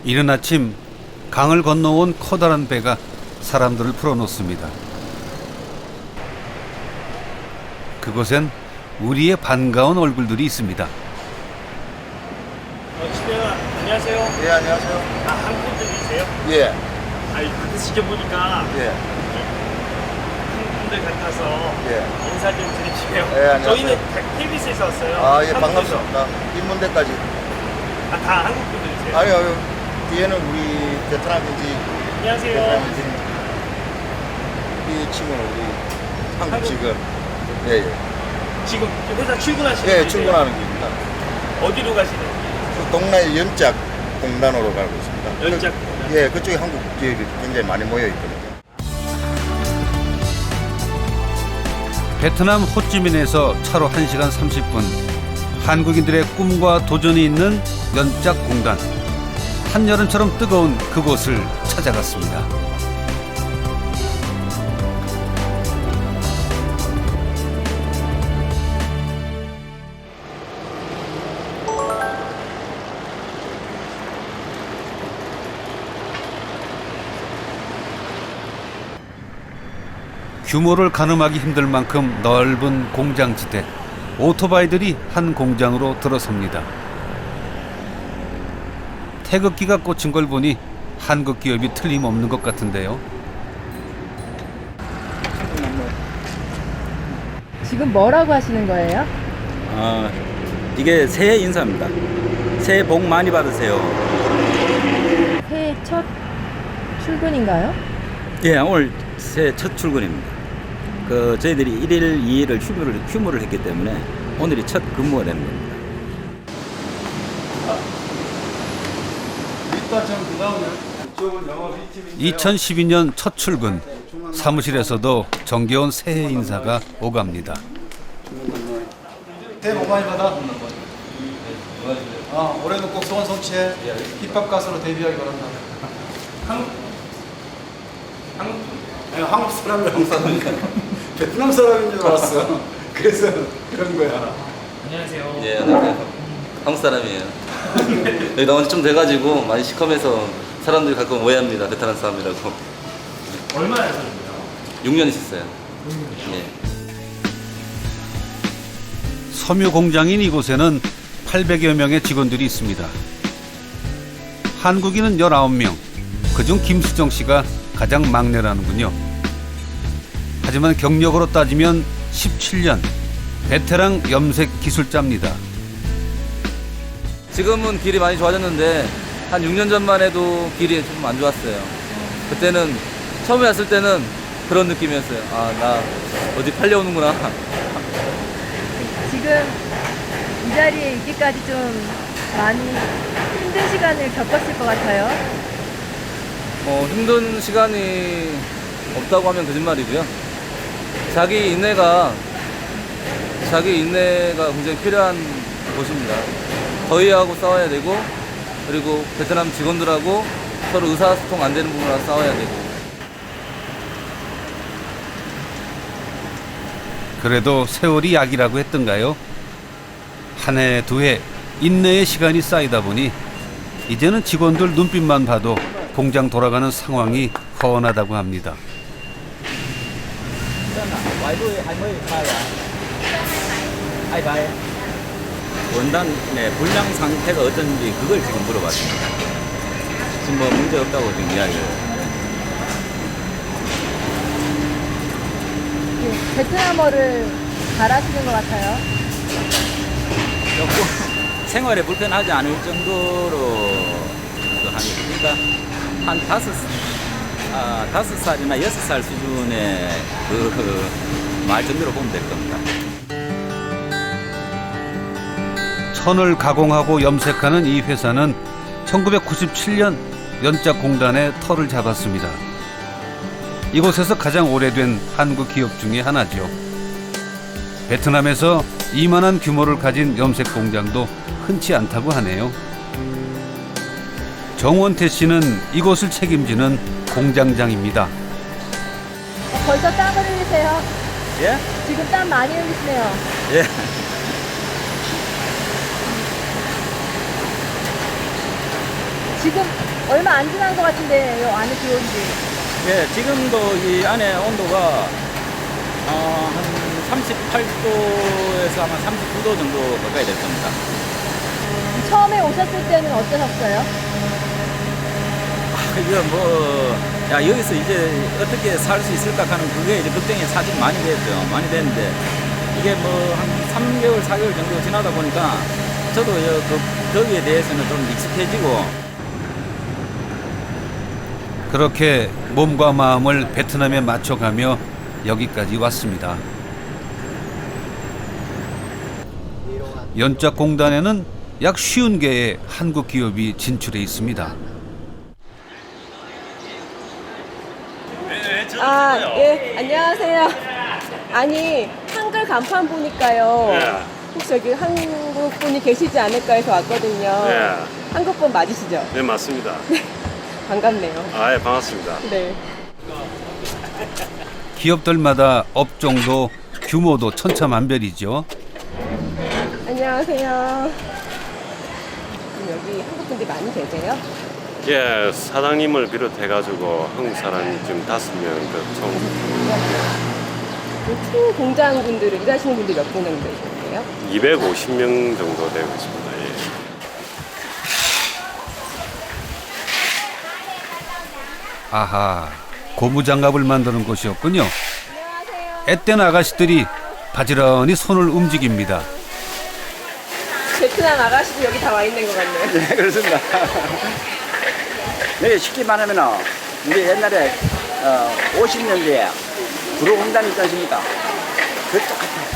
이른 아침 강을 건너온 커다란 배가 사람들을 풀어놓습니다. 그곳엔 우리의 반가운 얼굴들이 있습니다. 신혜가 안녕하세요. 예, 안녕하세요. 아, 한국 분들이세요? 예, 아니, 그때 지켜보니까 예, 한국 분들 같아서 예. 인사 좀 드릴게요. 예, 안녕하세요. 저희는 KBS에서 왔어요. 아, 예, 한국에서. 반갑습니다. 인문대까지. 아, 다 한국 분들이세요? 아니요, 뒤에는 우리 베트남인지, 안녕하세요. 베트남인지, 이 친구는 우리 한국 직원. 예, 예. 지금 회사 출근하시는 예, 길이세요? 출근하는 길입니다. 어디로 가시는 길? 그 동네 연짝 공단으로 가고 있습니다. 연짝 그, 예, 그쪽에 한국 기업이 굉장히 많이 모여 있거든요. 베트남 호찌민에서 차로 1시간 30분. 한국인들의 꿈과 도전이 있는 연짝공단. 한여름처럼 뜨거운 그곳을 찾아갔습니다. 규모를 가늠하기 힘들 만큼 넓은 공장지대. 오토바이들이 한 공장으로 들어섭니다. 태극기가 꽂힌 걸 보니 한국 기업이 틀림없는 것 같은데요. 지금 뭐라고 하시는 거예요? 이게 새해 인사입니다. 새해 복 많이 받으세요. 새해 첫 출근인가요? 예, 오늘 새해 첫 출근입니다. 저희들이 1일, 2일을 휴무를 했기 때문에 오늘이 첫 근무가 되는 겁니다. 2012년 첫 출근. 사무실에서도 정겨운 새해 인사가 오갑니다. 새해 복 많이 받아. 올해도 꼭 소원 성취해. 힙합 가수로 데뷔하기 바란다. 한국 사람이 한국 사람이니까 베트남 사람인 줄 알았어. 그래서 그런 거야. 안녕하세요. 예, 한국 사람이에요. 여기 나온 지 좀 돼가지고 많이 시커매서 사람들이 가끔 오해합니다. 베트남 사람이라고. 얼마나 하셨나요? 6년 있었어요. 예. 섬유 공장인 이곳에는 800여 명의 직원들이 있습니다. 한국인은 19명. 그중 김수정 씨가 가장 막내라는군요. 하지만 경력으로 따지면 17년. 베테랑 염색 기술자입니다. 지금은 길이 많이 좋아졌는데 한 6년 전만 해도 길이 좀 안 좋았어요. 그때는 처음에 왔을 때는 그런 느낌이었어요. 아, 나 어디 팔려오는구나. 지금 이 자리에 있기까지 좀 많이 힘든 시간을 겪었을 것 같아요. 힘든 시간이 없다고 하면 거짓말이고요. 자기 인내가 굉장히 필요한 곳입니다. 저희하고 싸워야 되고, 그리고 베트남 직원들하고 서로 의사소통 안 되는 부분으로 싸워야 되고. 그래도 세월이 약이라고 했던가요? 한 해, 두 해, 인내의 시간이 쌓이다 보니 이제는 직원들 눈빛만 봐도 공장 돌아가는 상황이 훤하다고 합니다. 원단의 불량 상태가 어떤지 그걸 지금 물어봤습니다. 지금 뭐 문제 없다고 지금 이야기를. 베트남어를 잘하시는 것 같아요. 조금 생활에 불편하지 않을 정도로 하니까 한 5살이나 6살 수준의 말 정도로 보면 될 겁니다. 천을 가공하고 염색하는 이 회사는 1997년 연짝공단에 터를 잡았습니다. 이곳에서 가장 오래된 한국 기업 중에 하나죠. 베트남에서 이만한 규모를 가진 염색 공장도 흔치 않다고 하네요. 정원태 씨는 이곳을 책임지는 공장장입니다. 벌써 땀을 흘리세요. 예? 지금 땀 많이 흘리시네요. 예. 지금 얼마 안 지난 것 같은데 이 안에 들어온 지. 예, 지금도 이 안에 온도가 한 38도에서 아마 39도 정도 가까이 될 겁니다. 처음에 오셨을 때는 어떠셨어요? 이거 여기서 이제 어떻게 살 수 있을까 하는 그게 이제 걱정이 사실 많이 됐죠. 많이 됐는데 이게 한 3개월, 4개월 정도 지나다 보니까 저도 그 더위에 대해서는 좀 익숙해지고. 그렇게 몸과 마음을 베트남에 맞춰가며 여기까지 왔습니다. 연짝공단에는 약 50개의 한국 기업이 진출해 있습니다. 예, 안녕하세요. 아니, 한글 간판 보니까요. 혹시 여기 한국 분이 계시지 않을까 해서 왔거든요. 네. 한국 분 맞으시죠? 네, 맞습니다. 반갑네요. 아, 예, 반갑습니다. 네. 기업들마다 업종도 규모도 천차만별이죠. 안녕하세요. 여기 한국 분들 많이 계세요? 예, 사장님을 비롯해가지고 한국 사람이 지금 5명 총 팀 공장 분들은 일하시는 분들 몇 분 정도 계세요? 250명 정도 되고 있습니다. 예. 아하, 고무장갑을 만드는 곳이었군요. 앳된 아가씨들이 바지런히 손을 움직입니다. 베트남 아가씨도 여기 다 와 있는 것 같네요. 네, 그렇습니다. 네, 쉽게 말하면 우리 옛날에 50년대에 구로공단이 있지 않습니까? 그 똑같아요.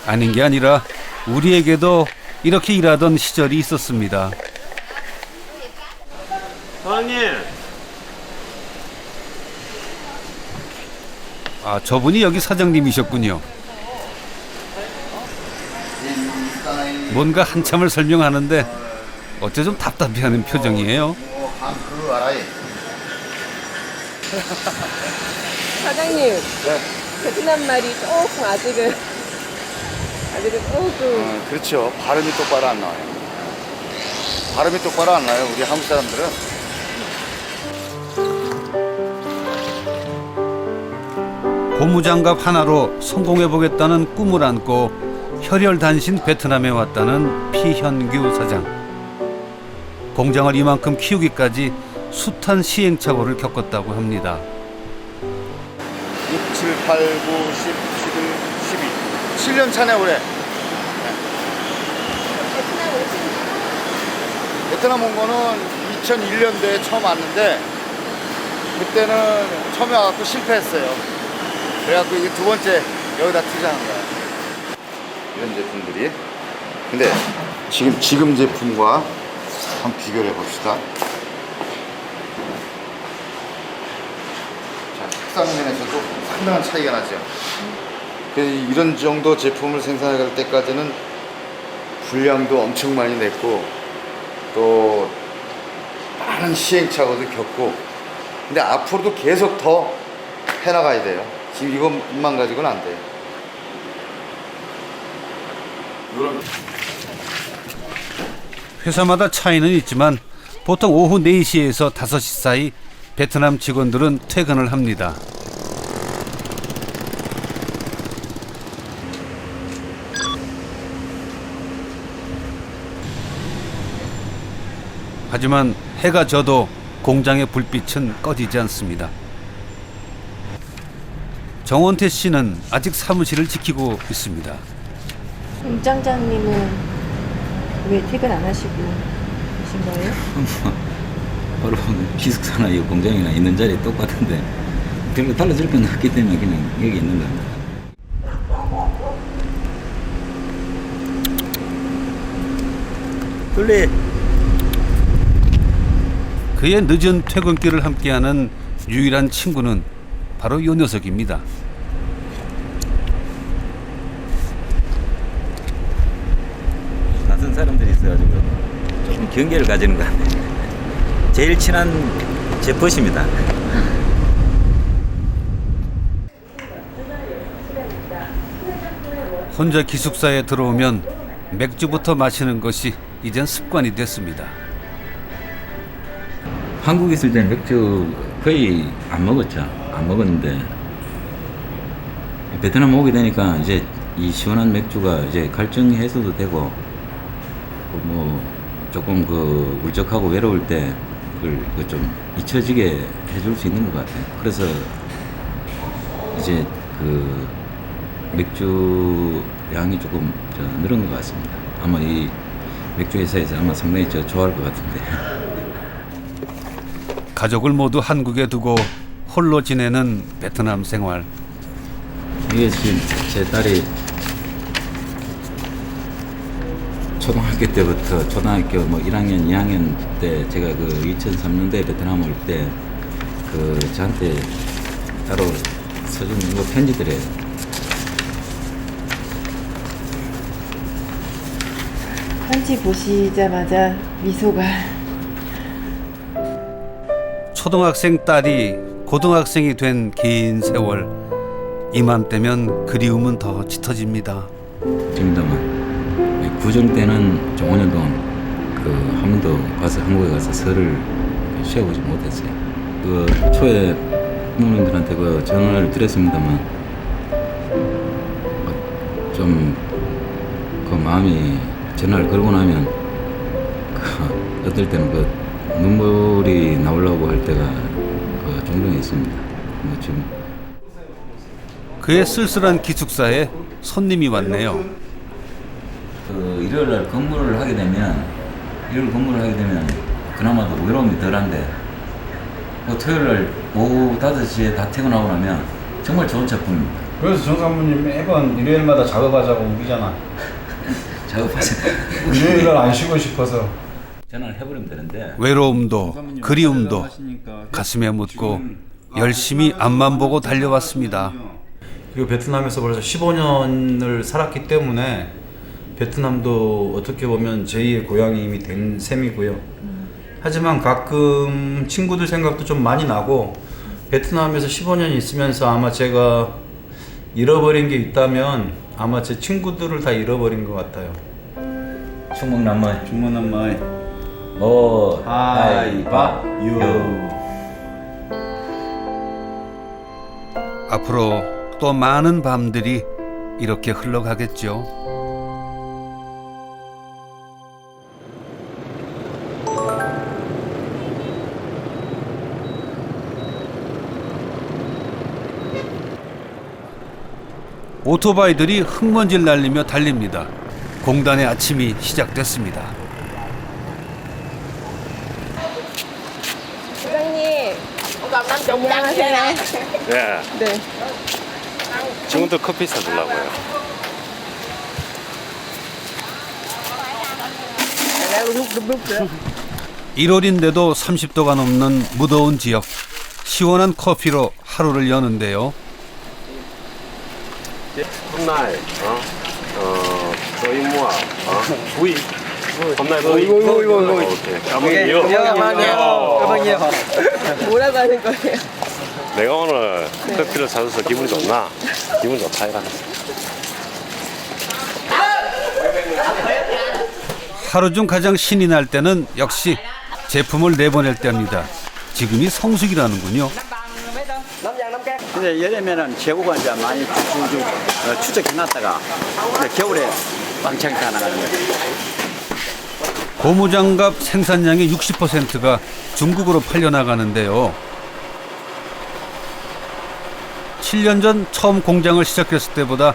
아닌 게 아니라 우리에게도 이렇게 일하던 시절이 있었습니다. 사장님! 아, 저분이 여기 사장님이셨군요. 뭔가 한참을 설명하는데 어째 좀 답답해하는 표정이에요. 사장님, 베트남 말이 조금 아직은 조금. 그렇죠. 발음이 똑바로 안 나와요. 발음이 똑바로 안 나요. 우리 한국 사람들은. 고무장갑 하나로 성공해보겠다는 꿈을 안고 혈혈단신 베트남에 왔다는 피현규 사장. 공장을 이만큼 키우기까지 숱한 시행착오를 겪었다고 합니다. 6, 7, 8, 9, 10, 11, 12. 7년 차네, 올해. 베트남 온 거는 2001년도에 처음 왔는데, 그때는 처음에 와갖고 실패했어요. 그래갖고 이게 두 번째 여기다 투자한 거야. 이런 제품들이. 근데 지금 제품과 한번 비교를 해봅시다. 자, 색상 면에서도 상당한 차이가 나죠. 그래서 이런 정도 제품을 생산할 때까지는 분량도 엄청 많이 냈고 또 많은 시행착오도 겪고, 근데 앞으로도 계속 더 해나가야 돼요. 지금 이것만 가지고는 안 돼요. 회사마다 차이는 있지만 보통 오후 4시에서 5시 사이 베트남 직원들은 퇴근을 합니다. 하지만 해가 져도 공장의 불빛은 꺼지지 않습니다. 정원태 씨는 아직 사무실을 지키고 있습니다. 임장장님은 왜 퇴근 안 하시고 계신 거예요? 바로 기숙사나 이 공장이나 있는 자리 똑같은데 별로 달라질 건 없기 때문에 그냥 여기 있는 겁니다. 둘리. 그의 늦은 퇴근길을 함께하는 유일한 친구는 바로 요 녀석입니다. 낯선 사람들이 있어가지고 조금 경계를 가지는 것 같아요. 제일 친한 제 벗입니다. 혼자 기숙사에 들어오면 맥주부터 마시는 것이 이젠 습관이 됐습니다. 한국에 있을 때는 맥주 거의 안 먹었죠. 안 먹었는데 베트남 오게 되니까 이제 이 시원한 맥주가 이제 갈증 해소도 되고 뭐 조금 그 울적하고 외로울 때 그걸 좀 잊혀지게 해줄 수 있는 것 같아요. 그래서 이제 그 맥주 양이 조금 늘은 것 같습니다. 아마 이 맥주 회사에서 아마 상당히 좋아할 것 같은데. 가족을 모두 한국에 두고 홀로 지내는 베트남 생활. 이게 지금 제 딸이 초등학교 때부터 초등학교 뭐 1학년, 2학년 때 제가 그 2003년도에 베트남 올 때 그 저한테 따로 써준 거 편지들이에요. 편지 보시자마자 미소가. 초등학생 딸이 고등학생이 된 긴 세월. 이맘때면 그리움은 더 짙어집니다. 지금도만 구정 때는 좀 5년 동안 그 한 번도 가서 한국에 가서 설을 쉬어보지 못했어요. 그 초에 부모님들한테 그 전화를 드렸습니다만 좀 그 마음이 전화를 걸고 나면 그 어떨 때는 그 눈물이 나오려고 할 때가 그 종종 있습니다. 뭐 지금 그의 쓸쓸한 기숙사에 손님이 왔네요. 그 일요일 날 근무를 하게 되면 그나마 도 외로움이 덜한데 그 토요일 날 오후 5시에 다 퇴근하고 나면 정말 좋은 작품입니다. 그래서 정 사모님 매번 일요일마다 작업하자고 우기잖아. 작업하세요. 일요일 날 안 쉬고 싶어서. 전화를 해버리면 되는데 외로움도 그리움도 가슴에 묻고 열심히 앞만 보고 달려왔습니다. 그리고 베트남에서 벌써 15년을 살았기 때문에 베트남도 어떻게 보면 제2의 고향이 이미 된 셈이고요. 하지만 가끔 친구들 생각도 좀 많이 나고 베트남에서 15년 있으면서 아마 제가 잃어버린 게 있다면 아마 제 친구들을 다 잃어버린 것 같아요. 충북남말 중문남마이 뭐 하이바 유. 앞으로 또 많은 밤들이 이렇게 흘러가겠죠. 오토바이들이 흙먼지를 날리며 달립니다. 공단의 아침이 시작됐습니다. 부장님, 안녕하세요. 네. 네. 지금도 커피 사주려고요. 네. 1월인데도 30도가 넘는 무더운 지역. 시원한 커피로 하루를 여는데요. hôm nay 저희 모아 부이 hôm nay buổi 오케이. cảm ơn nhiều. 뭐라고 하는 거예요? 내가 오늘 커피를 사줘서 기분이 좋나? 기분 좋다 이라. 하루 중 가장 신이 날 때는 역시 제품을 내보낼 때입니다. 지금이 성수기라는군요. 근데 여름에는 재고가 이제 많이 추적해놨다가 겨울에 왕창 다 나가는 거예요. 고무장갑 생산량의 60%가 중국으로 팔려나가는데요. 7년 전 처음 공장을 시작했을 때보다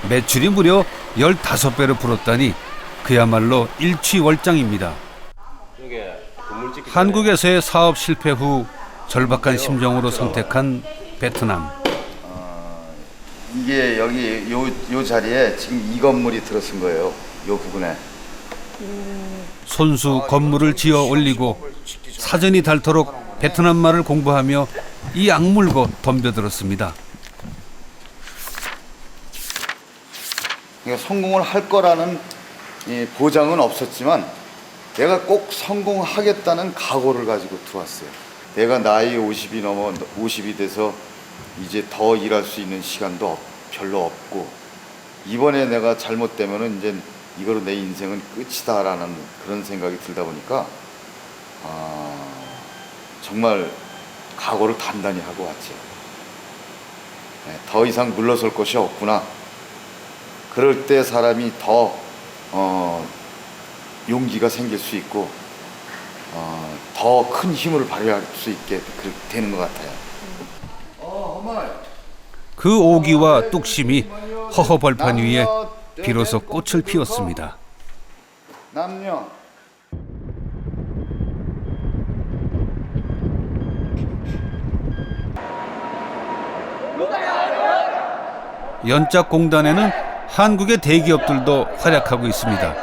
매출이 무려 15배로 불었다니 그야말로 일취월장입니다. 한국에서의 사업 실패 후 절박한 심정으로 선택한 베트남. 이게 여기 요 자리에 지금 이 건물이 들어선 거예요. 요 부분에. 손수 건물을 지어 올리고 사전이 닳도록 베트남 말을 공부하며 이 악물고 덤벼들었습니다. 그러니까 성공을 할 거라는 보장은 없었지만 내가 꼭 성공하겠다는 각오를 가지고 들어왔어요. 내가 나이 50이 돼서 이제 더 일할 수 있는 시간도 별로 없고 이번에 내가 잘못되면은 이제 이거로 내 인생은 끝이다라는 그런 생각이 들다 보니까 정말 각오를 단단히 하고 왔죠. 더 이상 물러설 곳이 없구나. 그럴 때 사람이 더 용기가 생길 수 있고 더 큰 힘을 발휘할 수 있게 되는 것 같아요. 그 오기와 뚝심이 허허벌판 위에 비로소 꽃을 피웠습니다. 남녀. 연짝공단에는 한국의 대기업들도 활약하고 있습니다.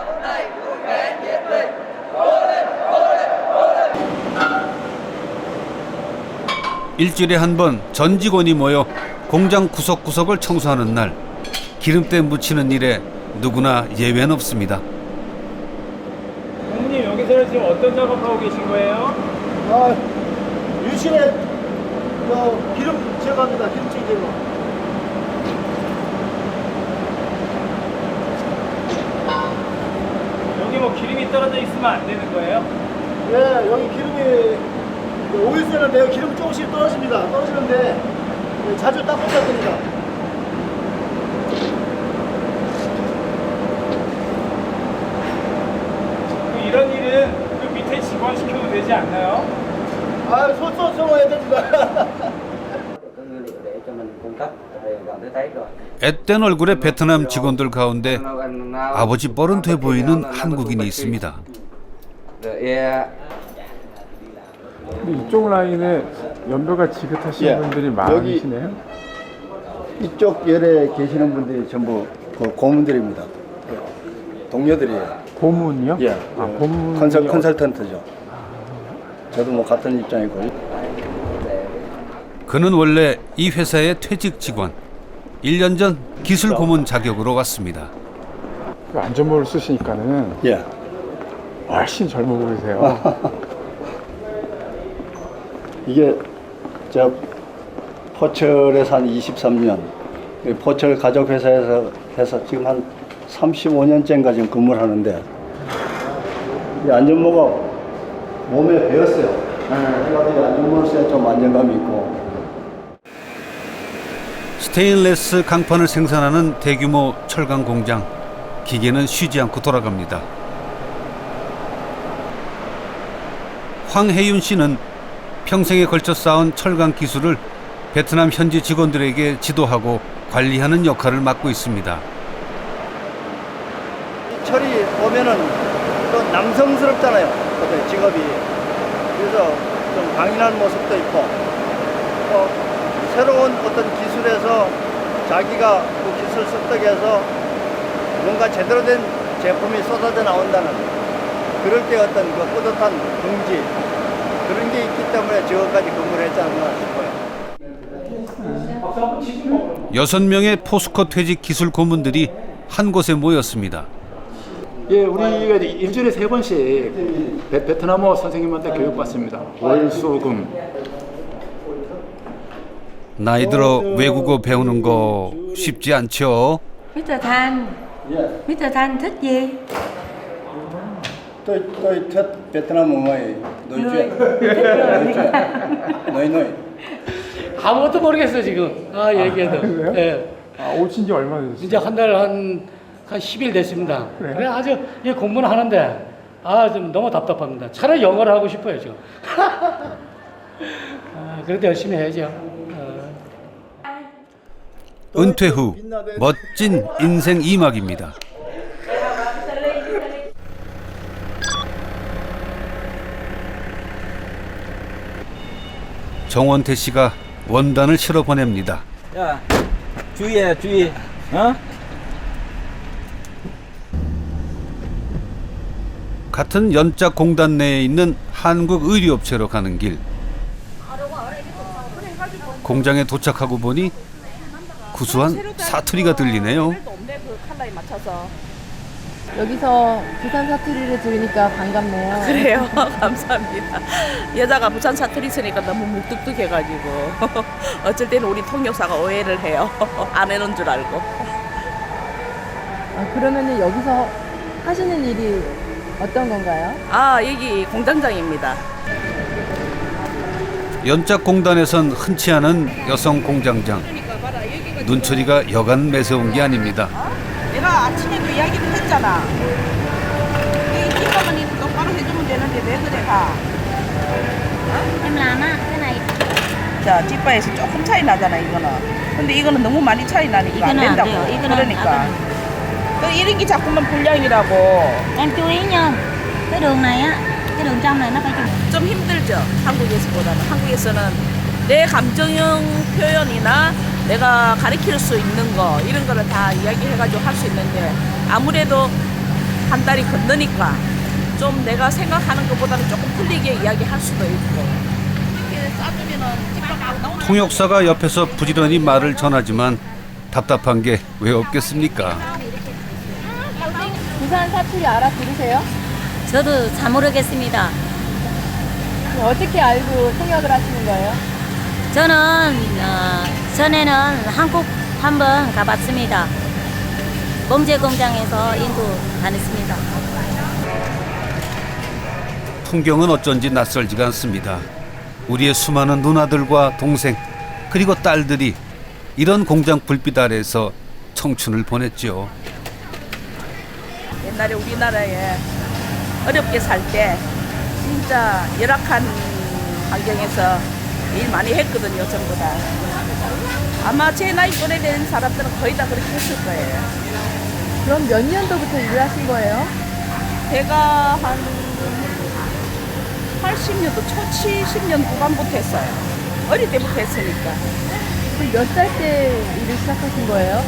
일주일에 한 번 전 직원이 모여 공장 구석구석을 청소하는 날, 기름때 묻히는 일에 누구나 예외는 없습니다. 형님 여기서 지금 어떤 작업하고 계신 거예요? 유실에 기름 제거합니다. 기름칠 제거. 여기 뭐 기름이 떨어져 있으면 안 되는 거예요? 예, 여기 기름이 오일세는데요. 기름 조금씩 떨어집니다. 떨어지는데 자주 닦아야 됩니다. 이런 일은 그 밑에 직원 시켜도 되지 않나요? 소소소해야 됩니다. 앳된 얼굴의 베트남 직원들 가운데 아버지 뻘은 돼 보이는 한국인이 있습니다. 이쪽 라인에 연배가 지긋하신 분들이 많으시네요. 이쪽 열에 계시는 분들이 전부 고문들입니다. 동료들이에요. 고문이요? 예. 고문 컨설턴트죠. 저도 뭐 같은 입장이고. 그는 원래 이 회사의 퇴직 직원. 1년 전 기술 고문 자격으로 왔습니다. 그 안전모를 쓰시니까는 예. 훨씬 젊어 보이세요. 이게 저 포철에서 한 23년, 포철 가족회사에서 해서 지금 한 35년째인가 지금 근무를 하는데 이 안전모가 몸에 배었어요. 그래서 안전모를 써야 좀 안정감이 있고. 스테인레스 강판을 생산하는 대규모 철강 공장. 기계는 쉬지 않고 돌아갑니다. 황혜윤 씨는 평생에 걸쳐 쌓은 철강 기술을 베트남 현지 직원들에게 지도하고 관리하는 역할을 맡고 있습니다. 철이 보면은 또 남성스럽잖아요. 어떤 직업이. 그래서 좀 강인한 모습도 있고, 새로운 어떤 기술에서 자기가 그 기술 습득해서 뭔가 제대로 된 제품이 쏟아져 나온다는 그럴 때 어떤 그 뿌듯한 긍지 그런 게 있기 때문에 지금까지 근무를 했지 않나 싶어요. 6명의 포스코 퇴직 기술 고문들이 한 곳에 모였습니다. 예, 우리가 일주일에 3번씩 베트남어 선생님한테 교육받습니다. 월수금. 나이 들어 외국어 배우는 거 쉽지 않죠? Mr. Thanh, Mr. Thanh thích gì? tôi thích 베트남 어머니 너희 아무것도 모르겠어요 지금. 얘기해도. 그래요? 예. 오신 지 얼마나 됐어요? 이제 한 달 한 10일 됐습니다. 그래요? 그래 아주 이 공부는 하는데 좀 너무 답답합니다. 차라리 영어를 하고 싶어요 지금. 그래도 열심히 해야죠. 은퇴 후 멋진 인생 2막입니다. 정원태 씨가 원단을 실어 보냅니다. 야, 주의해, 주의. 같은 연짝 공단 내에 있는 한국 의류업체로 가는 길. 공장에 도착하고 보니 구수한 사투리가 들리네요. 여기서 부산 사투리를 들으니까 반갑네요. 그래요. 감사합니다. 여자가 부산 사투리 쓰니까 너무 묵뚝뚝해가지고 어쩔 때는 우리 통역사가 오해를 해요. 아내는 줄 알고. 그러면은 여기서 하시는 일이 어떤 건가요? 여기 공장장입니다. 연짝공단에선 흔치 않은 여성 공장장. 눈초리가 여간 매서운 게 아닙니다. 내가 아침에도 이야기를 했잖아. 이 뒷부분이 똑바로 해주면 되는데 왜 그래 가? Em làm á, cái này 자, 뒷바에서 조금 차이 나잖아 이거는. 근데 이거는 너무 많이 차이 나니까 안 이거는 안 된다고. 돼요. 이거는 그러니까. 그 이런 게 자꾸만 불량이라고. em chú ý nha. Cái đường này á, cái đường trong này nó phải chừng. 좀 힘들죠. 한국에서보다는. 한국에서는 내 감정형 표현이나 내가 가르칠 수 있는 거 이런 거를 다 이야기해가지고 할 수 있는데 아무래도 한 달이 건너니까 좀 내가 생각하는 것보다는 조금 틀리게 이야기할 수도 있고 이렇게 싸주면은 뒷바가 나오는 통역사가 옆에서 부지런히 말을 전하지만 답답한 게 왜 없겠습니까? 부산 사투리 알아들으세요? 저도 잘 모르겠습니다. 그럼 어떻게 알고 통역을 하시는 거예요? 저는 전에는 한국 한번 가봤습니다. 봉제 공장에서 인도 다녔습니다. 풍경은 어쩐지 낯설지가 않습니다. 우리의 수많은 누나들과 동생 그리고 딸들이 이런 공장 불빛 아래에서 청춘을 보냈죠. 옛날에 우리나라에 어렵게 살 때 진짜 열악한 환경에서 일 많이 했거든요, 전부 다. 아마 제 나이 또래 된 사람들은 거의 다 그렇게 했을 거예요. 그럼 몇 년도부터 일을 하신 거예요? 제가 한 80년도 초 70년 후반부터 했어요. 어릴 때부터 했으니까. 그럼 몇 살 때 일을 시작하신 거예요?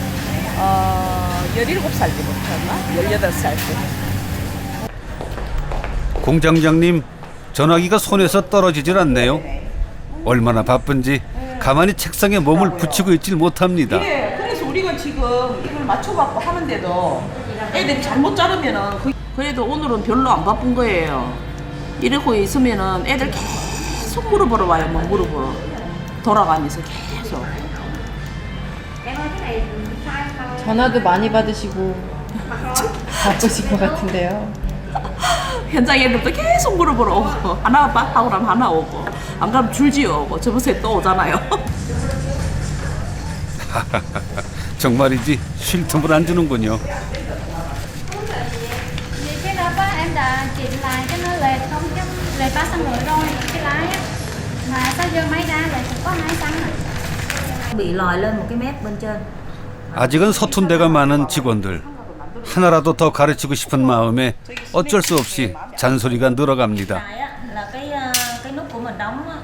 17살 때부터였나? 18살 때. 공장장님, 전화기가 손에서 떨어지질 않네요. 얼마나 바쁜지 가만히 책상에 몸을 붙이고 있질 못합니다. 예, 그래서 우리가 지금 이걸 맞춰갖고 하는데도 애들이 잘못 자르면은 그래도 오늘은 별로 안 바쁜 거예요. 이러고 있으면은 애들 계속 물어보러 와요. 뭐 물어보러 돌아가면서 계속. 전화도 많이 받으시고 바쁘신 것 같은데요. 현장 애들도 계속 물어보러 오고 하나 봐 하고 나면 하나 오고 안 그러면 줄지어 오고 저번에 또 오잖아요. 정말이지 쉴 틈을 안 주는군요. Cái đó á, em đã chỉnh lại cho nó lệch không chứ lệch 3 cm rồi cái lái á. Mà sao giờ máy ra lại cũng có 2 cm. Bị lòi lên một cái mép bên trên. 아직은 서툰 데가 많은 직원들. 하나라도 더 가르치고 싶은 마음에 어쩔 수 없이 잔소리가 늘어갑니다. Này á là cái nút của mình đóng á.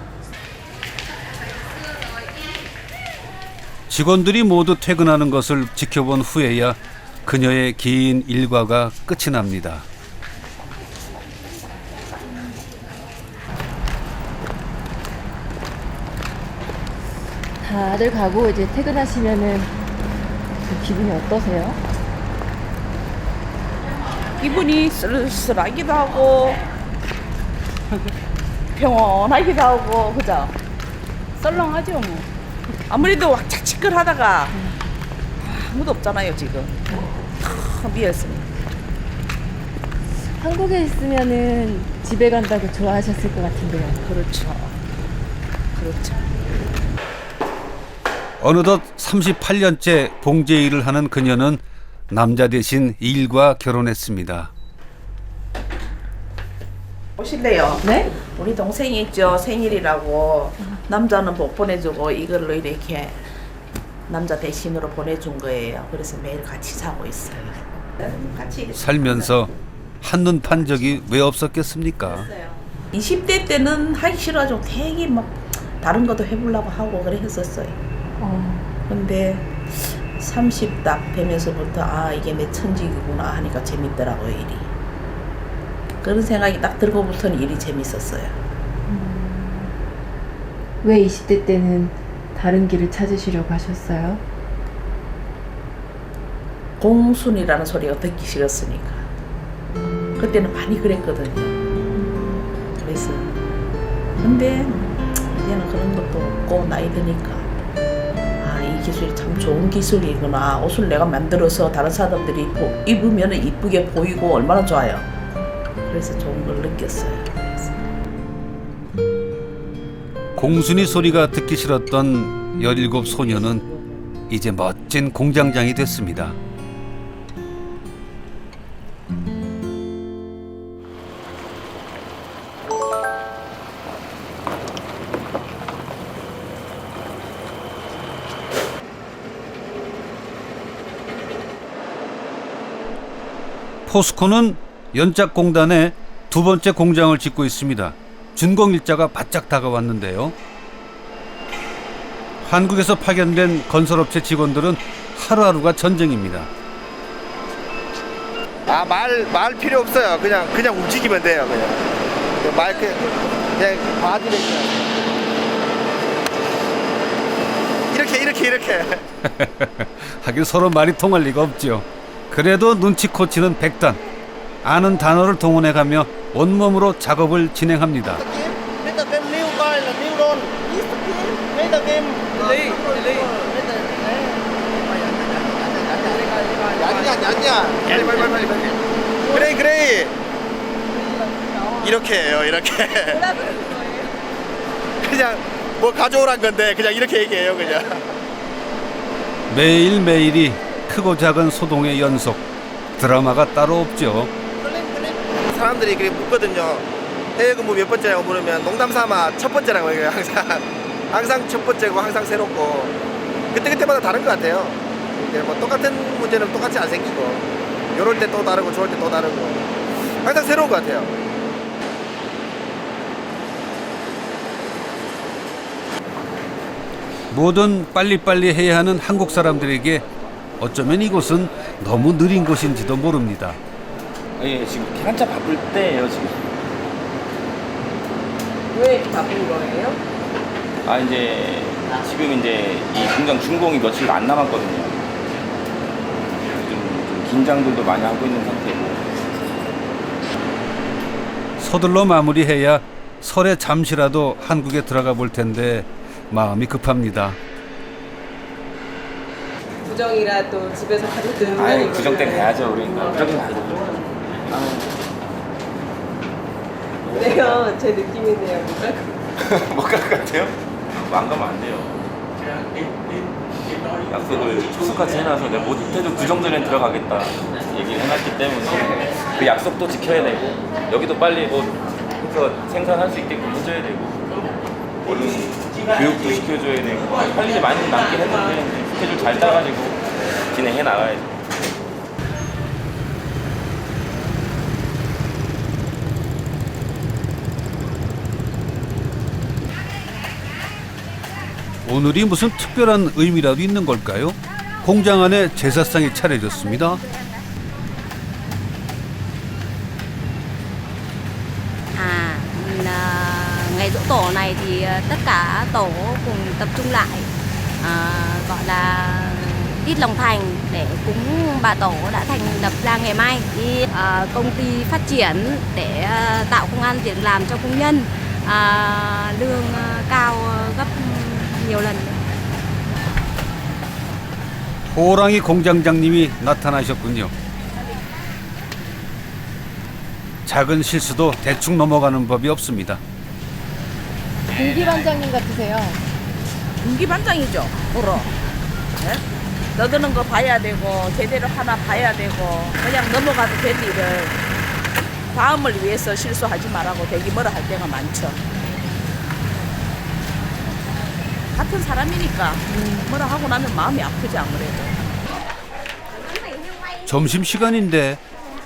직원들이 모두 퇴근하는 것을 지켜본 후에야 그녀의 긴 일과가 끝이 납니다. 다들 가고 이제 퇴근하시면은 그 기분이 어떠세요? 기분이 쓸쓸하기도 하고 평온하기도 하고 그죠? 썰렁하죠 뭐. 아무래도 왁착지껄하다가 아무도 없잖아요 지금. 비었으니. 한국에 있으면은 집에 간다고 좋아하셨을 것 같은데요. 그렇죠. 그렇죠. 어느덧 38년째 봉제 일을 하는 그녀는 남자 대신 일과 결혼했습니다. 오실래요? 네? 우리 동생이 있죠. 생일이라고 남자는 못 보내주고 이걸로 이렇게 남자 대신으로 보내준 거예요. 그래서 매일 같이 자고 있어요. 같이 살면서 한눈 판 적이 왜 없었겠습니까? 20대 때는 하기 싫어가지고 되게 막 다른 것도 해보려고 하고 그래 했었어요. 근데 30 딱 되면서부터 아 이게 내 천직이구나 하니까 재밌더라고요 일이. 그런 생각이 딱 들고부터는 일이 재밌었어요. 왜 20대 때는 다른 길을 찾으시려고 하셨어요? 공순이라는 소리가 듣기 싫었으니까. 그때는 많이 그랬거든요. 그래서 근데 이제는 그런 것도 없고 나이 드니까 아, 이 기술이 참 좋은 기술이구나. 옷을 내가 만들어서 다른 사람들이 입으면 이쁘게 보이고 얼마나 좋아요. 그래서 좋은 걸 느꼈어요. 공순이 소리가 듣기 싫었던 17 소녀는 이제 멋진 공장장이 됐습니다. 포스코는 연짝공단에 두 번째 공장을 짓고 있습니다. 준공일자가 바짝 다가왔는데요. 한국에서 파견된 건설업체 직원들은 하루하루가 전쟁입니다. 말 필요 없어요. 그냥 움직이면 돼요. 그냥 봐주면 이렇게. 하긴 서로 말이 통할 리가 없죠. 그래도 눈치 코치는 백단. 아는 단어를 동원해가며 온몸으로 작업을 진행합니다. 그래. 이렇게 해요. 그냥 뭐 가져오란 건데 그냥 이렇게 얘기해요. 그냥. 매일매일이 크고 작은 소동의 연속. 드라마가 따로 없죠. 사람들이 그렇게 묻거든요. 해외 근무 몇 번째라고 물으면 농담 삼아 첫 번째라고 해요. 항상 첫 번째고 항상 새롭고 그때마다 다른 것 같아요. 뭐 똑같은 문제는 똑같이 안 생기고 요럴 때 또 다르고 좋을 때 또 다르고 항상 새로운 것 같아요. 뭐든 빨리빨리 해야 하는 한국 사람들에게 어쩌면 이곳은 너무 느린 곳인지도 모릅니다. 예, 지금 한참 바쁠 때예요, 지금. 왜 이렇게 바쁜 거예요? 지금 이 공장 준공이 며칠 안 남았거든요. 좀 긴장들도 많이 하고 있는 상태고. 서둘러 마무리해야 설에 잠시라도 한국에 들어가 볼 텐데 마음이 급합니다. 구정이라도 집에서 가족들 아이, 구정 때 가야죠, 우리가. 구정 가야죠. 네요, 제 느낌이네요. 못 갈 것 같아요? 안 가면 안 돼요. 약속을 축소까지 해놔서 내가 못해도 구정 전에 들어가겠다 얘기를 해놨기 때문에 그 약속도 지켜야 되고 여기도 빨리 해서 생산할 수 있게끔 해줘야 되고 얼른 교육도 시켜줘야 되고 할 일이 많이 남긴 했는데 스케줄 잘 짜가지고 진행해 나가야죠. 오늘이 무슨 특별한 의미라도 있는 걸까요? 공장 안에 제사상이 차려졌습니다. Ngày giỗ tổ này thì tất cả tổ cùng tập trung lại, gọi là ít lòng thành để cúng bà tổ đã thành lập ra ngày mai. Đi công ty phát triển để tạo công ăn việc làm cho công nhân, lương cao gấp nhiều lần. 호랑이 공장장님이 나타나셨군요. 작은 실수도 대충 넘어가는 법이 없습니다. 공기반장님 같으세요. 군기반장이죠, 보러. 네? 너드는 거 봐야 되고 제대로 하나 봐야 되고 그냥 넘어가도 될 일을 다음을 위해서 실수하지 말라고 되게 뭐라 할 때가 많죠. 같은 사람이니까 뭐라 하고 나면 마음이 아프지 아무래도. 점심시간인데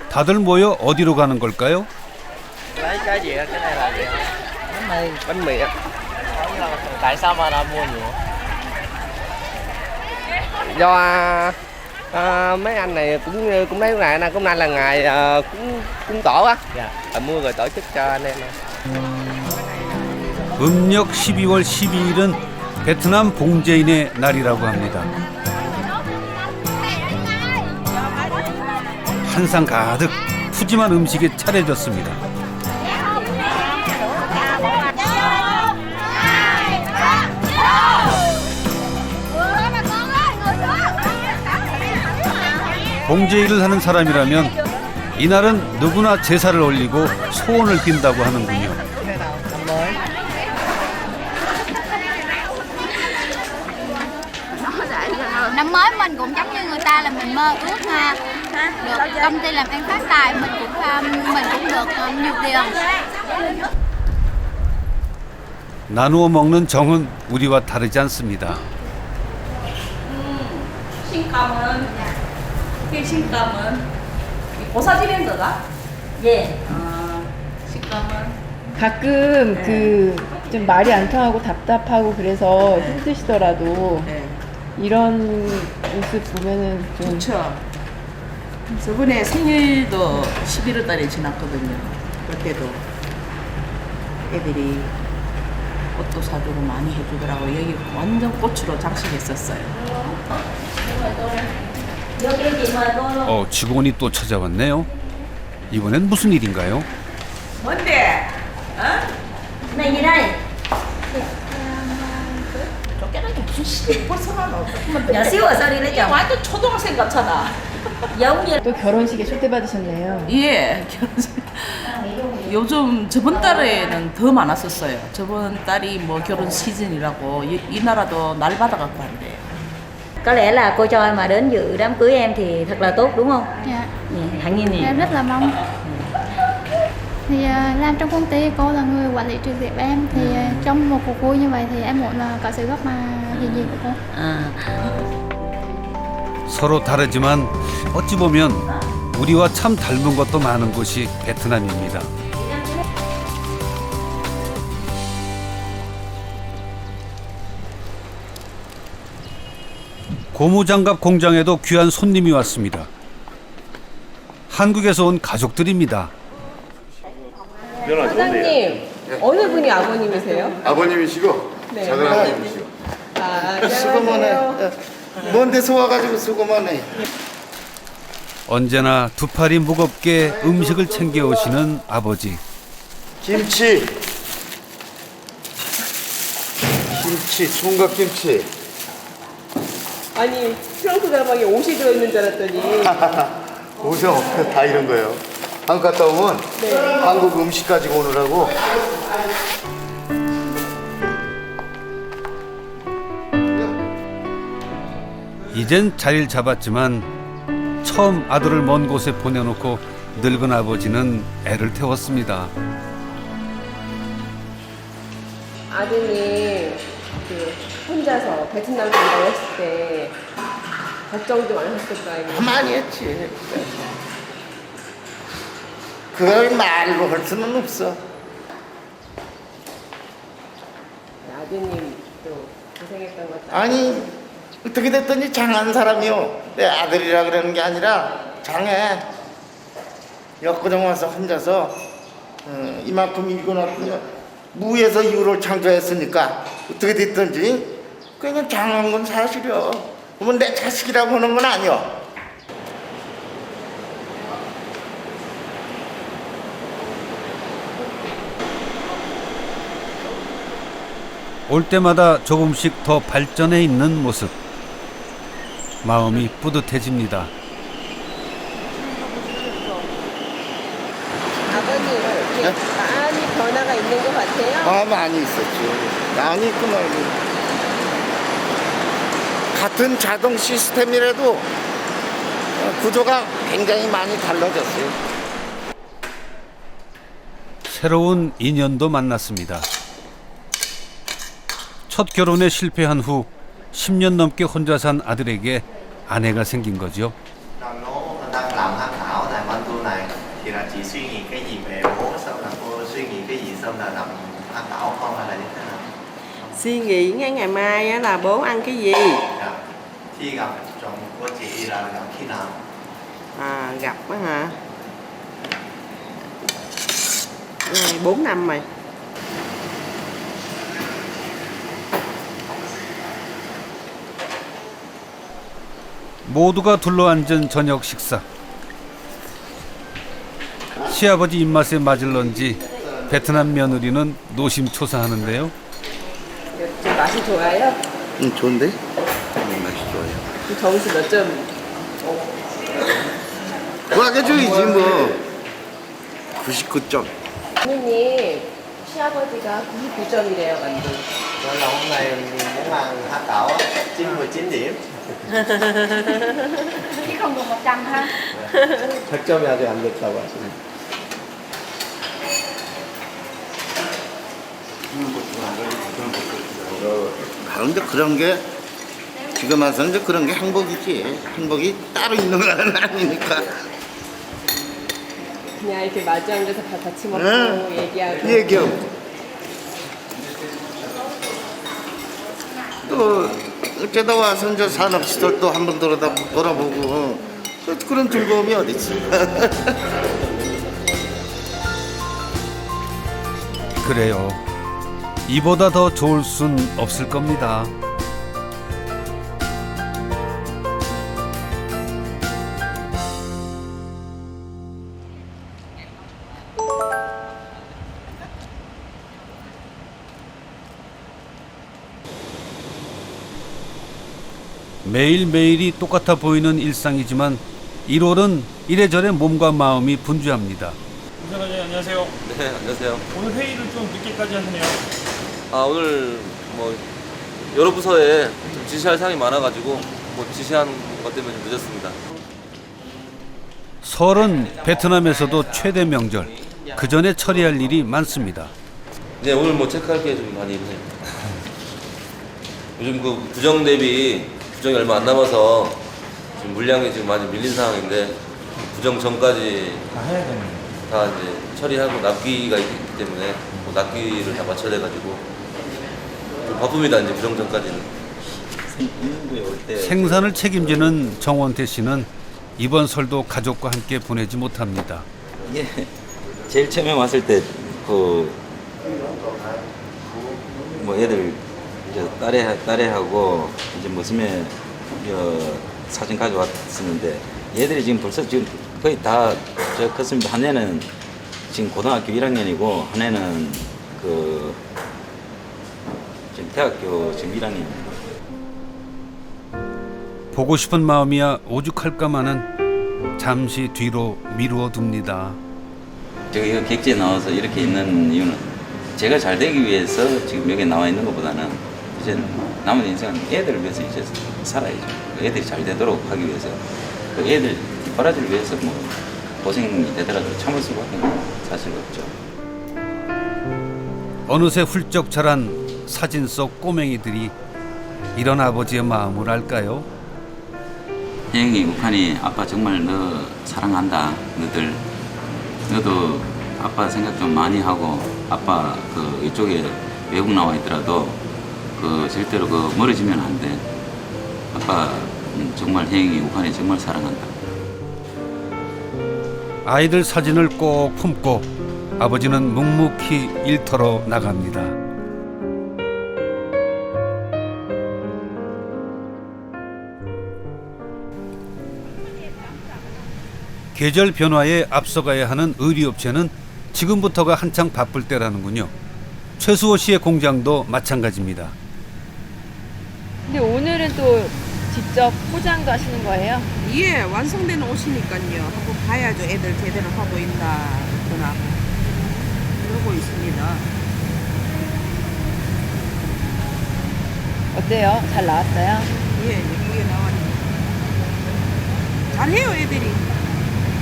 다들 모여 어디로 가는 걸까요? Lấy cái gì á? Cái này là gì? Bánh mì á. Tại sao mà đã mua nhiều? Do mấy anh này cũng lấy ngày nay cũng nay là ngày cúng tổ á. Dạ. Mua rồi tổ chức cho anh em. 음력 12월 12일은 베트남 봉제인의 날이라고 합니다. 한상 가득 푸짐한 음식이 차려졌습니다. 봉제일을 하는 사람이라면 이날은 누구나 제사를 올리고 소원을 빈다고 하는군요. là mình mơ ước được công ty làm ăn phát tài, mình cũng được nhiều tiền. 나누어 먹는 정은 우리와 다르지 않습니다. 신감은 이게 신감은 고사지랜드가 예. 신감은 가끔 그 좀 말이 안 통하고 답답하고 그래서 힘드시더라도 이런 모습 보면은 좀 그렇죠. 저번에 생일도 11월 달에 지났거든요. 그때도 애들이 꽃도 사주고 많이 해주더라고. 여기 완전 꽃으로 장식했었어요. 직원이 또 찾아왔네요. 이번엔 무슨 일인가요? 뭔데? 어? này gì đây? 쫓겨나게 무슨 시대 벌써가 나오고. nhỏ xíu rồi sao đi lấy chồng? 완전 초등학생 같잖아. giống như 또 결혼식에 초대받으셨네요. 예, 결혼식. 요즘 저번 달에는 더 많았었어요. 저번 달이 뭐 결혼 시즌이라고 이 나라도 날 받아갖고 한대요. Có lẽ là cô cho em mà đến dự đám cưới em thì thật là tốt đúng không? Dạ. Hạnh Nhiên nè. Em rất là mong. Thì làm trong công ty, cô là người quản lý trực tiếp em, thì trong một cuộc vui như vậy thì em muốn là có sự góp mặt hiện diện của cô. 서로 다르지만 어찌 보면 우리와 참 닮은 것도 많은 곳이 베트남입니다. 고무장갑 공장에도 귀한 손님이 왔습니다. 한국에서 온 가족들입니다. 사장님, 어느 분이 아버님이세요? 아버님이시고 네. 작은 아버님이시고. 수고만 해. 먼 데서 와가지고 수고만 해. 언제나 두 팔이 무겁게 음식을 챙겨오시는 아버지. 김치, 총각김치. 아니, 프랑스 가방에 옷이 들어있는 줄 알았더니. 옷은 없고 다 이런 거예요. 한국 갔다 오면 한국 음식 가지고 오느라고. 이젠 자리를 잡았지만 처음 아들을 먼 곳에 보내놓고 늙은 아버지는 애를 태웠습니다. 아드님, 혼자서 베트남 간다고 했을 때 걱정 좀 안 하셨을까요? 많이 했지. 그걸 말로 할 수는 없어. 아드님도 고생했던 것도 아니 어떻게 됐더니 장한 사람이요. 내 아들이라 그러는 게 아니라 장해. 역구정 와서 혼자서 이만큼 일궈놨더니 무에서 이유를 창조했으니까 어떻게 됐든지 그냥 장한 건 사실이요. 그러면 내 자식이라고 하는 건 아니요. 올 때마다 조금씩 더 발전해 있는 모습. 마음이 뿌듯해집니다. 아버님, 이렇게 많이 변화가 있는 것 같아요? 많이 있었죠. 많이 있고 말고. 같은 자동 시스템이라도 구조가 굉장히 많이 달라졌어요. 새로운 인연도 만났습니다. 첫 결혼에 실패한 후 10년 넘게 혼자 산 아들에게 아내가 생긴 거죠. Nó đang làm tham khảo tại bên tour này thì là chị suy nghĩ cái gì về bố, xong là cô suy nghĩ cái gì, xong là làm tham khảo con hay là như thế nào? Suy nghĩ ngày mai á, là bố ăn cái gì? Dạ. Khi gặp chồng của chị là gặp khi nào? Gặp á hả? 4 năm rồi. 모두가 둘러앉은 저녁 식사. 시아버지 입맛에 맞을런지 베트남 며느리는 노심초사하는데요. 맛이 좋아요? 좋은데? 맛이 좋아요. 점수 몇 점? 구하게줘야지 뭐. 99점. 언니님, 시아버지가 99점이래요, 만두. Nên là hôm nay muốn ăn há cảo 99 điểm. Chứ không được 100 ha. 100이 아직 안 됐다고 하시네. 그런데 그런 게 지금 와서는 이제 그런 게 행복이지. 행복이 따로 있는 건 아니니까. 그냥 이렇게 마주 앉아서 밥 같이 먹고 응. 얘기하고. 또 어쩌다 와서 이제 산업시설도 한번 돌아보고 그런 즐거움이 어디 있어. 그래요. 이보다 더 좋을 순 없을 겁니다. 매일매일이 똑같아 보이는 일상이지만 1월은 이래저래 몸과 마음이 분주합니다. 부사관님 안녕하세요. 네, 안녕하세요. 오늘 회의를 좀 늦게까지 하시네요. 아, 오늘 뭐 여러 부서에 좀 지시할 사항이 많아가지고 뭐 지시한 것 때문에 좀 늦었습니다. 설은 베트남에서도 최대 명절. 그 전에 처리할 일이 많습니다. 네, 오늘 뭐 체크할 게 좀 많이 있네요. 요즘 그 부정 대비 부정이 얼마 안 남아서 지금 물량이 지금 많이 밀린 상황인데 부정 전까지 다 해야 되는 다 이제 처리하고 납기가 있기 때문에 뭐 납기를 다 맞춰야 돼가지고 좀 바쁩니다. 이제 부정 전까지는. 생산을 책임지는 정원태 씨는 이번 설도 가족과 함께 보내지 못합니다. 예, 제일 처음에 왔을 때 뭐 애들 딸애하고 이제 무심에 사진 가져왔었는데 얘들이 지금 벌써 지금 거의 다 컸습니다. 한 애는 지금 고등학교 1학년이고 한 애는 지금 대학교 지금 1학년입니다. 보고 싶은 마음이야 오죽할까마는 잠시 뒤로 미루어 둡니다. 제가 이거 객지에 나와서 이렇게 있는 이유는 제가 잘 되기 위해서 지금 여기 나와 있는 것보다는 이제 남은 인생은 애들을 위해서 이제 살아야죠. 애들이 잘 되도록 하기 위해서 그 애들 뒷바라지를 위해서 뭐 고생이 되더라도 참을 수밖에 사실 없죠. 어느새 훌쩍 자란 사진 속 꼬맹이들이 이런 아버지의 마음을 알까요? 혜영이, 우칸이 아빠 정말 너 사랑한다. 너도 아빠 생각 좀 많이 하고 아빠 이쪽에 외국 나와 있더라도 절대로 멀어지면 안 돼. 아빠 정말 혜영이, 우칸이 정말 사랑한다. 아이들 사진을 꼭 품고 아버지는 묵묵히 일터로 나갑니다. 계절 변화에 앞서가야 하는 의류업체는 지금부터가 한창 바쁠 때라는군요. 최수호 씨의 공장도 마찬가지입니다. 근데 오늘은 또 직접 포장도 하시는 거예요? 예, 완성된 옷이니까요. 한번 봐야죠. 애들 제대로 하고 있나 그나 그러고 있습니다. 어때요? 잘 나왔어요? 예, 예쁘게 나왔네요. 잘해요, 애들이.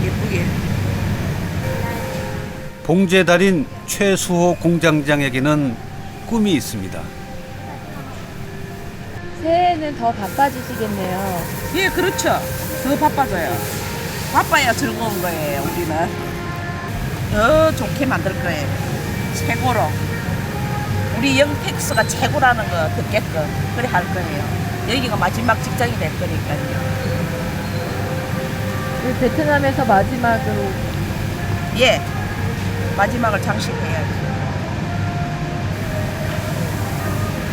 예쁘게. 봉제 달인 최수호 공장장에게는 꿈이 있습니다. 새해에는 더 바빠지시겠네요. 예, 그렇죠. 더 바빠져요. 바빠야 즐거운 거예요, 우리는. 더 좋게 만들 거예요. 최고로. 우리 영택스가 최고라는 거 듣게끔 그래 할 거예요. 여기가 마지막 직장이 될 거니까요. 베트남에서 마지막으로 예, 마지막을 장식해야죠.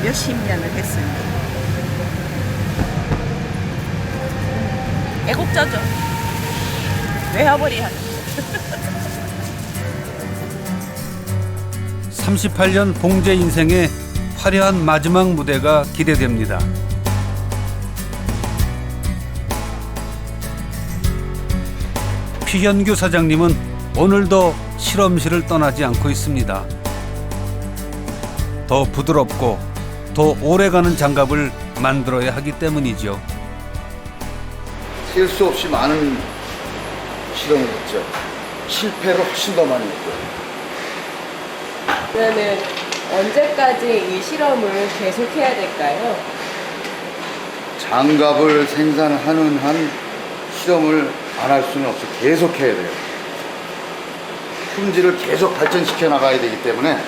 몇십 년을 했습니다. 애국자죠. 외화벌이 38년 봉제 인생의 화려한 마지막 무대가 기대됩니다. 피현규 사장님은 오늘도 실험실을 떠나지 않고 있습니다. 더 부드럽고 더 오래가는 장갑을 만들어야 하기 때문이죠. 셀 수 없이 많은 실험을 했죠. 실패를 훨씬 더 많이 했고요. 그러면 언제까지 이 실험을 계속해야 될까요? 장갑을 생산하는 한 실험을 안 할 수는 없어요. 계속 해야 돼요. 품질을 계속 발전시켜 나가야 되기 때문에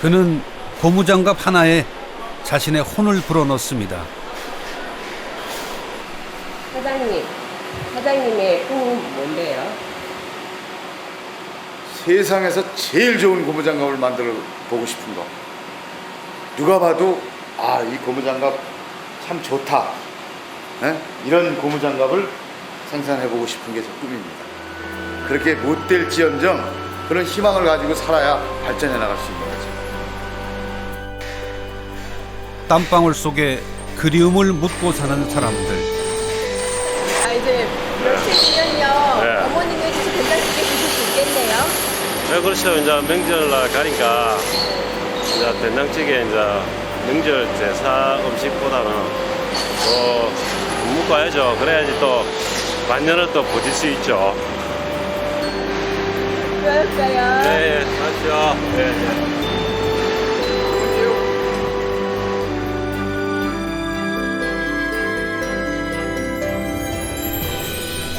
그는 고무장갑 하나에 자신의 혼을 불어넣습니다. 사장님의 꿈은 뭔데요? 세상에서 제일 좋은 고무장갑을 만들어 보고 싶은 거. 누가 봐도 아, 이 고무장갑 참 좋다. 이런 고무장갑을 생산해 보고 싶은 게 제 꿈입니다. 그렇게 못 될지언정 그런 희망을 가지고 살아야 발전해 나갈 수 있는 거죠. 땀방울 속에 그리움을 묻고 사는 사람들. 이제 며칠 뒤면요. 네. 어머님이 해주신 된장찌개 드실 수 있겠네요. 네, 그렇죠. 이제 명절날 가니까 이제 된장찌개 이제 명절 제사 음식보다는 또 묵고 가야죠. 그래야지 또 만년을 또 버틸 수 있죠. 그럴까요? 네, 맞죠. 네.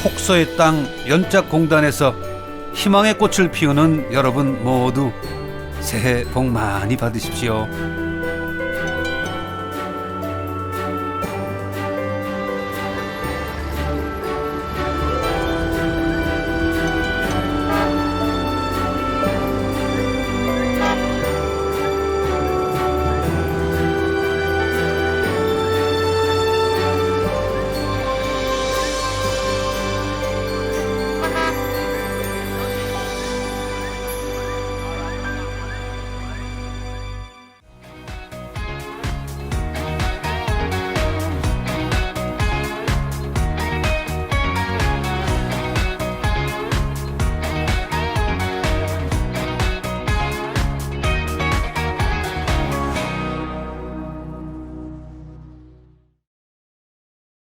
혹서의 땅 연짝공단에서 희망의 꽃을 피우는 여러분 모두 새해 복 많이 받으십시오.